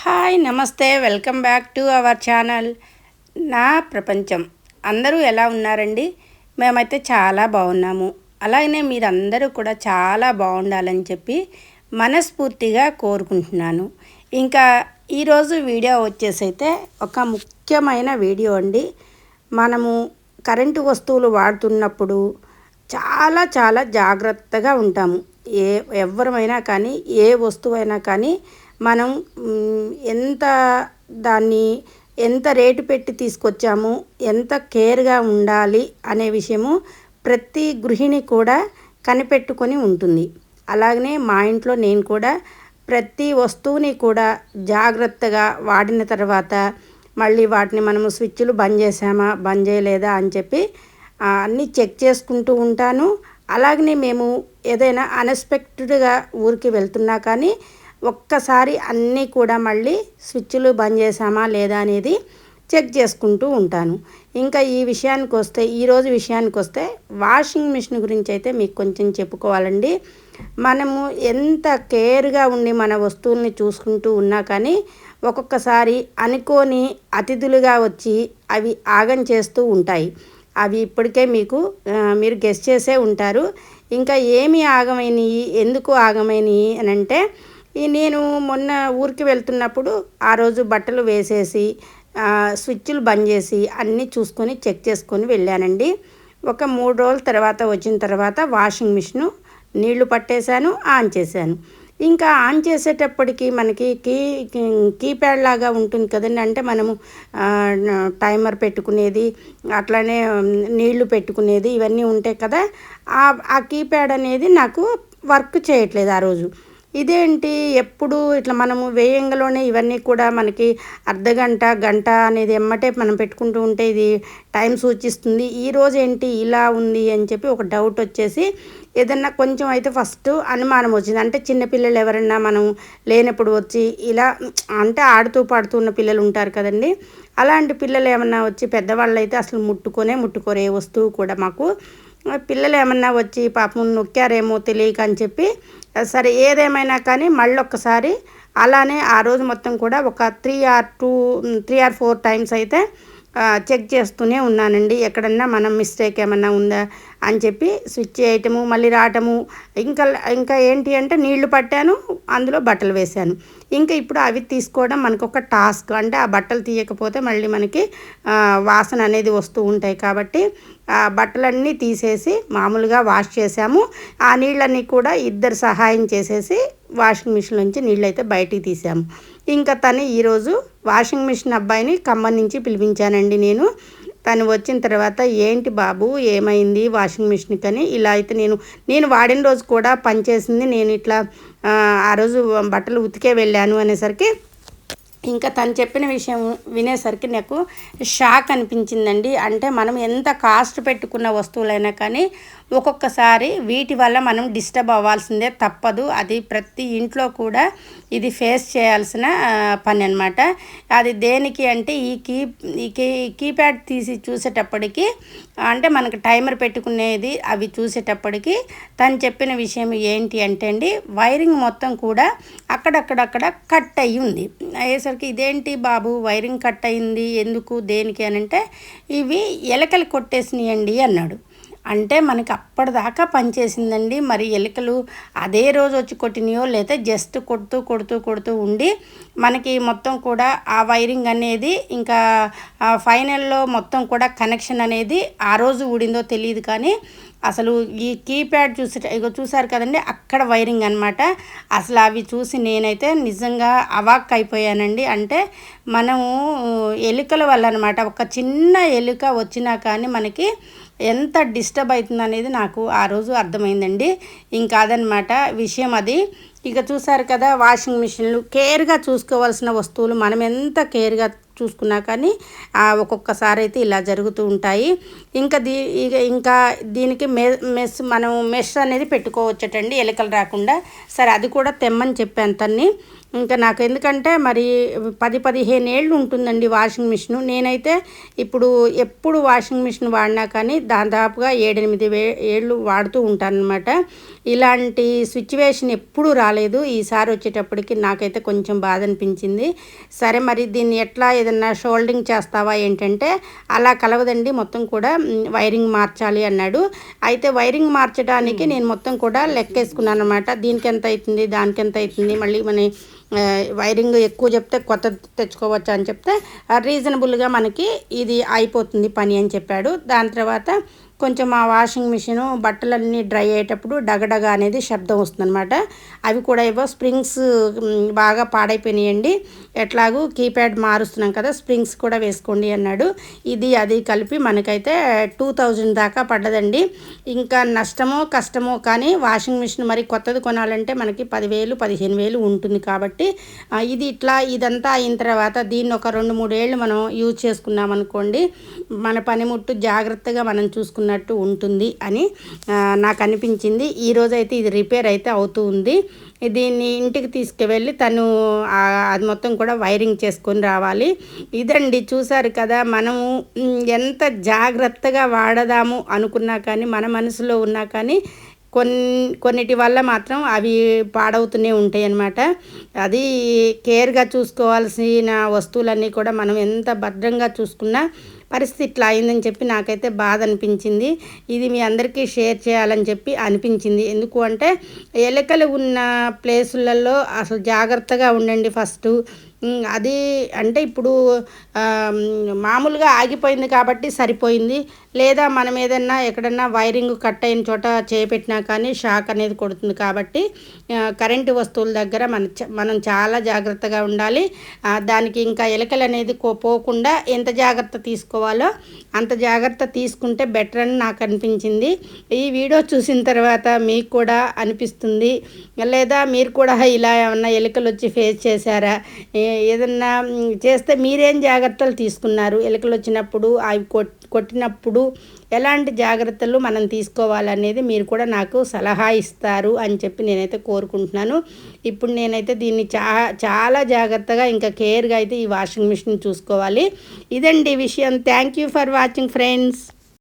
Hi నమస్తే welcome back to our channel నా ప్రపంచం. అందరూ ఎలా ఉన్నారండి? మేమైతే చాలా బాగున్నాము. అలాగనే మీరందరూ కూడా చాలా బాగుండాలని చెప్పి మనస్ఫూర్తిగా కోరుకుంటున్నాను. ఇంకా ఈరోజు వీడియో వచ్చేసైతే ఒక ముఖ్యమైన వీడియో అండి. మనము కరెంటు వస్తువులు వాడుతున్నప్పుడు చాలా చాలా జాగ్రత్తగా ఉంటాము. ఎవరమైనా కానీ ఏ వస్తువైనా కానీ మనం ఎంత దాన్ని ఎంత రేటు పెట్టి తీసుకొచ్చాము, ఎంత కేర్గా ఉండాలి అనే విషయము ప్రతి గృహిణి కూడా కనిపెట్టుకొని ఉంటుంది. అలాగనే మా ఇంట్లో నేను కూడా ప్రతి వస్తువుని కూడా జాగ్రత్తగా వాడిన తర్వాత మళ్ళీ వాటిని మనము స్విచ్లు బంద్ చేసామా బంద్ చేయలేదా అని చెప్పి అన్నీ చెక్ చేసుకుంటూ ఉంటాను. అలాగనే మేము ఏదైనా అన్ఎక్స్పెక్టెడ్గా ఊరికి వెళ్తున్నా కానీ ఒక్కసారి అన్నీ కూడా మళ్ళీ స్విచ్లు బంద్ చేసామా లేదా అనేది చెక్ చేసుకుంటూ ఉంటాను. ఇంకా ఈరోజు విషయానికి వస్తే వాషింగ్ మిషన్ గురించి అయితే మీకు కొంచెం చెప్పుకోవాలండి. మనము ఎంత కేర్గా ఉండి మన వస్తువుల్ని చూసుకుంటూ ఉన్నా కానీ ఒక్కొక్కసారి అనుకోని అతిథులుగా వచ్చి అవి ఆగం చేస్తూ ఉంటాయి. అవి ఇప్పటికే మీరు గెస్ చేసే ఉంటారు. ఇంకా ఏమి ఆగమైనవి, ఎందుకు ఆగమైనవి అని అంటే, నేను మొన్న ఊరికి వెళ్తున్నప్పుడు ఆ రోజు బట్టలు వేసేసి స్విచ్లు బంద్ చేసి అన్నీ చూసుకొని చెక్ చేసుకొని వెళ్ళానండి. ఒక 3 రోజుల తర్వాత వచ్చిన తర్వాత వాషింగ్ మిషను నీళ్లు పట్టేశాను, ఆన్ చేశాను. ఇంకా ఆన్ చేసేటప్పటికి మనకి కీప్యాడ్ లాగా ఉంటుంది కదండి. అంటే మనము టైమర్ పెట్టుకునేది, అట్లానే నీళ్లు పెట్టుకునేది ఇవన్నీ ఉంటాయి కదా. ఆ కీప్యాడ్ అనేది నాకు వర్క్ చేయట్లేదు ఆ రోజు. ఇదేంటి ఎప్పుడు ఇట్లా మనము వేయంగలోనే ఇవన్నీ కూడా మనకి అర్ధగంట గంట అనేది ఎమ్మటే మనం పెట్టుకుంటూ ఉంటే ఇది టైం సూచిస్తుంది. ఈరోజు ఏంటి ఇలా ఉంది అని చెప్పి ఒక డౌట్ వచ్చేసి ఏదన్నా కొంచెం అయితే ఫస్ట్ అనుమానం వచ్చింది. అంటే చిన్నపిల్లలు ఎవరన్నా మనం లేనప్పుడు వచ్చి ఇలా అంటే ఆడుతూ పాడుతున్న పిల్లలు ఉంటారు కదండి. అలాంటి పిల్లలు ఏమన్నా వచ్చి పెద్దవాళ్ళు అయితే అసలు ముట్టుకోరే వస్తువు కూడా మాకు పిల్లలు ఏమన్నా వచ్చి పాపం నొక్కారేమో తెలియక అని చెప్పి సరే ఏదేమైనా కానీ మళ్ళొక్కసారి అలానే ఆ రోజు మొత్తం కూడా ఒక 3 or 4 టైమ్స్ అయితే చెక్ చేస్తూనే ఉన్నానండి. ఎక్కడన్నా మనం మిస్టేక్ ఏమన్నా ఉందా అని చెప్పి స్విచ్ చేయటము మళ్ళీ రావటము. ఇంకా ఏంటి అంటే నీళ్లు పట్టాను, అందులో బట్టలు వేశాను. ఇంకా ఇప్పుడు అవి తీసుకోవడం మనకు ఒక టాస్క్. అంటే ఆ బట్టలు తీయకపోతే మళ్ళీ మనకి వాసన అనేది వస్తూ ఉంటాయి కాబట్టి బట్టలన్నీ తీసేసి మామూలుగా వాష్ చేసాము. ఆ నీళ్ళన్నీ కూడా ఇద్దరు సహాయం చేసేసి వాషింగ్ మిషన్ నుంచి నీళ్ళైతే బయటికి తీసాము. ఇంకా తను ఈరోజు వాషింగ్ మిషన్ అబ్బాయిని ఖమ్మం నుంచి పిలిపించానండి నేను. తను వచ్చిన తర్వాత ఏంటి బాబు ఏమైంది వాషింగ్ మిషన్కి అని. ఇలా అయితే నేను వాడిన రోజు కూడా పనిచేసింది, నేను ఇట్లా ఆ రోజు బట్టలు ఉతికే వెళ్ళాను అనేసరికి ఇంకా తను చెప్పిన విషయం వినేసరికి నాకు షాక్ అనిపించిందండి. అంటే మనం ఎంత కాస్ట్ పెట్టుకున్న వస్తువులైనా కానీ ఒక్కొక్కసారి వీటి వల్ల మనం డిస్టర్బ్ అవ్వాల్సిందే, తప్పదు. అది ప్రతి ఇంట్లో కూడా ఇది ఫేస్ చేయాల్సిన పని అనమాట. అది దేనికి అంటే ఈ కీప్యాడ్ తీసి చూసేటప్పటికి అంటే మనకు టైమర్ పెట్టుకునేది అవి చూసేటప్పటికి తను చెప్పిన విషయం ఏంటి అంటే అండి, వైరింగ్ మొత్తం కూడా అక్కడక్కడ కట్ అయ్యి ఉంది. అయ్యేసరికి ఇదేంటి బాబు వైరింగ్ కట్ అయింది ఎందుకు దేనికి అని అంటే, ఇవి ఎలకలు కొట్టేసినాయండి అన్నాడు. అంటే మనకి అప్పటిదాకా పనిచేసిందండి. మరి ఎలుకలు అదే రోజు వచ్చి కొట్టినాయో లేదా జస్ట్ కొడుతూ ఉండి మనకి మొత్తం కూడా ఆ వైరింగ్ అనేది ఇంకా ఫైనల్లో మొత్తం కూడా కనెక్షన్ అనేది ఆ రోజు ఊడిందో తెలియదు. కానీ అసలు ఈ కీప్యాడ్ చూసారు కదండి, అక్కడ వైరింగ్ అనమాట. అసలు అవి చూసి నేనైతే నిజంగా అవాక్ అయిపోయానండి. అంటే మనము ఎలుకల వల్ల అనమాట, ఒక చిన్న ఎలుక వచ్చినా కానీ మనకి ఎంత డిస్టర్బ్ అవుతుంది అనేది నాకు ఆ రోజు అర్థమైందండి. ఇంకా అదనమాట విషయం అది. ఇక చూసారు కదా వాషింగ్ మిషన్లు కేర్గా చూసుకోవాల్సిన వస్తువులు మనం ఎంత కేర్గా చూసుకున్నా కానీ ఒక్కొక్కసారి అయితే ఇలా జరుగుతూ ఉంటాయి. ఇంకా దీనికి మనం మెష్ అనేది పెట్టుకోవచ్చటండి ఎలుకలు రాకుండా. సరే అది కూడా తెమ్మని చెప్పాను తన్ని. ఇంకా నాకు ఎందుకంటే మరి 10-15 ఏళ్ళు ఉంటుందండి వాషింగ్ మిషను. నేనైతే ఎప్పుడు వాషింగ్ మిషన్ వాడినా కానీ దాదాపుగా 7-8 ఏళ్ళు వాడుతూ ఉంటానన్నమాట. ఇలాంటి సిచ్యువేషన్ ఎప్పుడూ రాలేదు. ఈసారి వచ్చేటప్పటికి నాకైతే కొంచెం బాధ అనిపించింది. సరే మరి దీన్ని ఎట్లా ఏదన్నా షోల్డింగ్ చేస్తావా ఏంటంటే, అలా కలవదండి, మొత్తం కూడా వైరింగ్ మార్చాలి అన్నాడు. అయితే వైరింగ్ మార్చడానికి నేను మొత్తం కూడా లెక్కేసుకున్నాను అనమాట. దీనికి ఎంత అవుతుంది, దానికి ఎంత అవుతుంది, మళ్ళీ వైరింగ్ ఎక్కువ చెప్తే కొత్త తెచ్చుకోవచ్చు అని చెప్తే రీజనబుల్గా మనకి ఇది అయిపోతుంది పని అని చెప్పాడు. దాని తర్వాత కొంచెం ఆ వాషింగ్ మిషను బట్టలన్నీ డ్రై అయ్యేటప్పుడు డగడగ అనేది శబ్దం వస్తుందన్నమాట. అవి కూడా ఏవో స్ప్రింగ్స్ బాగా పాడైపోయినాయండి. ఎట్లాగూ కీప్యాడ్ మారుస్తున్నాం కదా, స్ప్రింగ్స్ కూడా వేసుకోండి అన్నాడు. అది కలిపి మనకైతే 2000 దాకా పడ్డదండి. ఇంకా నష్టమో కష్టమో కానీ వాషింగ్ మిషన్ మరి కొత్తది కొనాలంటే మనకి 10,000-15,000 ఉంటుంది. కాబట్టి ఇదంతా అయిన తర్వాత దీన్ని ఒక 2-3 ఏళ్ళు మనం యూజ్ చేసుకున్నాం అనుకోండి, మన పనిముట్టు జాగ్రత్తగా మనం చూసుకున్నట్టు ఉంటుంది అని నాకు అనిపించింది. ఈరోజైతే ఇది రిపేర్ అయితే అవుతూ ఉంది. దీన్ని ఇంటికి తీసుకువెళ్ళి తను అది మొత్తం కూడా వైరింగ్ చేసుకొని రావాలి. ఇదండి, చూసారు కదా, మనము ఎంత జాగ్రత్తగా వాడదాము అనుకున్నా కానీ మన మనసులో ఉన్నా కానీ కొన్నిటి వల్ల మాత్రం అవి పాడవుతూనే ఉంటాయి అన్నమాట. అది కేర్గా చూసుకోవాల్సిన వస్తువులన్నీ కూడా మనం ఎంత భద్రంగా చూసుకున్నా పరిస్థితి ఇట్లా అయిందని చెప్పి నాకైతే బాధ అనిపించింది. ఇది మీ అందరికీ షేర్ చేయాలని చెప్పి అనిపించింది. ఎందుకు అంటే ఎలుకలు ఉన్న ప్లేసులలో అసలు జాగ్రత్తగా ఉండండి ఫస్ట్. అది అంటే ఇప్పుడు మామూలుగా ఆగిపోయింది కాబట్టి సరిపోయింది. లేదా మనం ఏదన్నా ఎక్కడన్నా వైరింగ్ కట్ అయిన చోట చేపెట్టినా కానీ షాక్ అనేది కొడుతుంది. కాబట్టి కరెంటు వస్తువుల దగ్గర మనం చాలా జాగ్రత్తగా ఉండాలి. దానికి ఇంకా ఎలుకలు అనేది పోకుండా ఎంత జాగ్రత్త తీసుకోవాలో అంత జాగ్రత్త తీసుకుంటే బెటర్ అని నాకు అనిపించింది. ఈ వీడియో చూసిన తర్వాత మీకు కూడా అనిపిస్తుంది లేదా మీరు కూడా ఇలా ఏమన్నా ఎలుకలు వచ్చి ఫేస్ చేశారా, ఏదన్నా చేస్తే మీరేం జాగ్రత్తలు తీసుకున్నారు, ఎలుకలు వచ్చినప్పుడు అవి కొట్టినప్పుడు ఎలాంటి జాగ్రత్తలు మనం తీసుకోవాలనేది మీరు కూడా నాకు సలహా ఇస్తారు అని చెప్పి నేనైతే కోరుకుంటున్నాను. ఇప్పుడు నేనైతే దీన్ని చాలా జాగ్రత్తగా ఇంకా కేర్గా అయితే ఈ వాషింగ్ మిషన్ చూసుకోవాలి. ఇదండి విషయం. Thank you for watching friends.